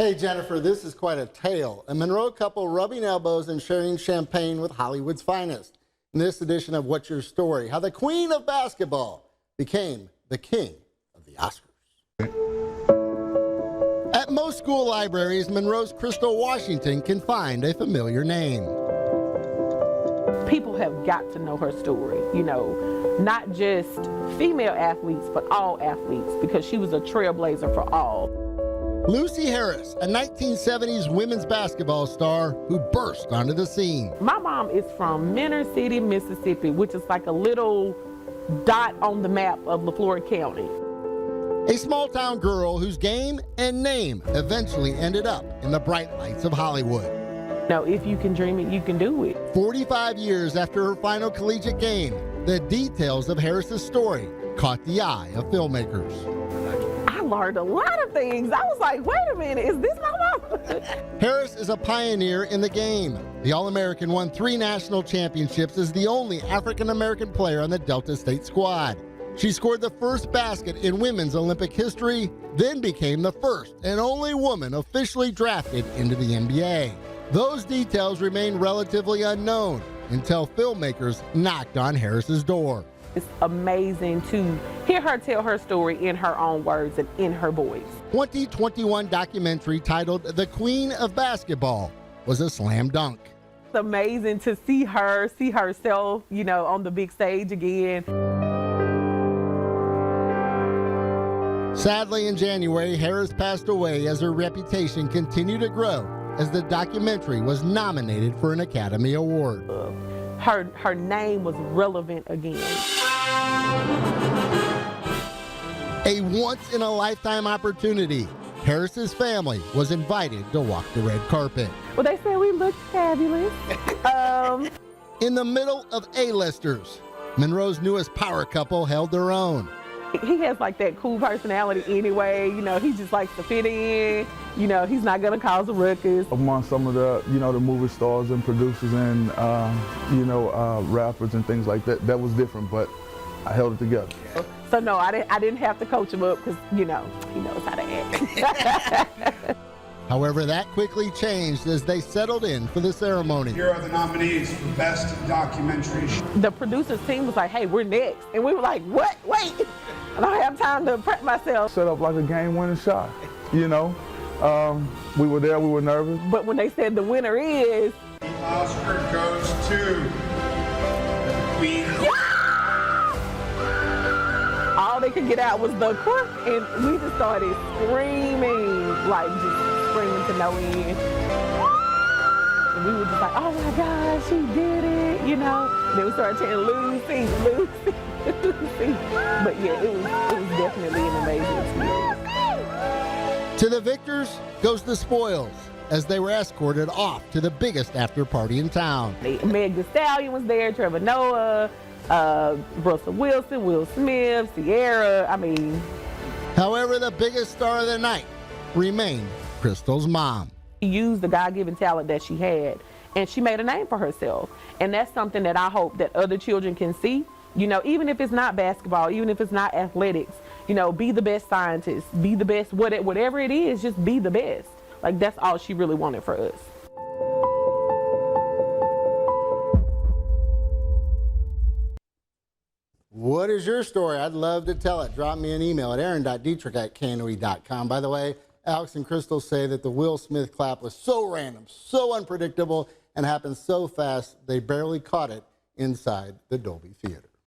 Hey Jennifer, this is quite a tale. A Monroe couple rubbing elbows and sharing champagne with Hollywood's finest. In this edition of What's Your Story, how the queen of basketball became the king of the Oscars. At most school libraries, Monroe's Crystal Washington can find a familiar name. People have got to know her story, you know, not just female athletes, but all athletes, because she was a trailblazer for all. Lucy Harris, a 1970s women's basketball star who burst onto the scene. My mom is from Menor City, Mississippi, which is like a little dot on the map of LaFleur County. A small-town girl whose game and name eventually ended up in the bright lights of Hollywood. Now, if you can dream it, you can do it. 45 years after her final collegiate game, the details of Harris's story caught the eye of filmmakers. I learned a lot of things. I was like, wait a minute, is this my mom? Harris is a pioneer in the game. The All-American won 3 national championships as the only African-American player on the Delta State squad. She scored the first basket in women's Olympic history, then became the first and only woman officially drafted into the NBA. Those details remain relatively unknown until filmmakers knocked on Harris's door. It's amazing to hear her tell her story in her own words and in her voice. 2021 documentary titled The Queen of Basketball was a slam dunk. It's amazing to see her, see herself, you know, on the big stage again. Sadly, in January, Harris passed away as her reputation continued to grow as the documentary was nominated for an Academy Award. Her name was relevant again. A once-in-a-lifetime opportunity. Harris's family was invited to walk the red carpet. Well, they said we looked fabulous. In the middle of A-listers, Monroe's newest power couple held their own. He has like that cool personality anyway, you know, he just likes to fit in, you know, he's not gonna cause a ruckus. Among some of the, you know, the movie stars and producers and, rappers and things like that, that was different, but I held it together. So no, I didn't have to coach him up because, you know, he knows how to act. However, that quickly changed as they settled in for the ceremony. Here are the nominees for Best Documentary. The producers team was like, hey, we're next. And we were like, what? Wait, I don't have time to prep myself. Set up like a game-winning shot, you know. We were there, we were nervous. But when they said the winner is... The Oscar goes to the Queen. All they could get out was the quirk, and we just started screaming, like just screaming to no end. And we were just like, oh my God, she did it, you know. Then we started chanting, Lucy, Lucy, Lucy. But yeah, it was definitely an amazing experience. To the victors goes the spoils as they were escorted off to the biggest after party in town. Meg Thee Stallion was there, Trevor Noah, Russell Wilson, Will Smith, Sierra, I mean. However, the biggest star of the night remained Crystal's mom. She used the God-given talent that she had, and she made a name for herself. And that's something that I hope that other children can see. You know, even if it's not basketball, even if it's not athletics, you know, be the best scientist, be the best, whatever it is, just be the best. Like, that's all she really wanted for us. What is your story? I'd love to tell it. Drop me an email at aaron.dietrich@knoe.com. By the way, Alex and Crystal say that the Will Smith clap was so random, so unpredictable, and happened so fast they barely caught it inside the Dolby Theater.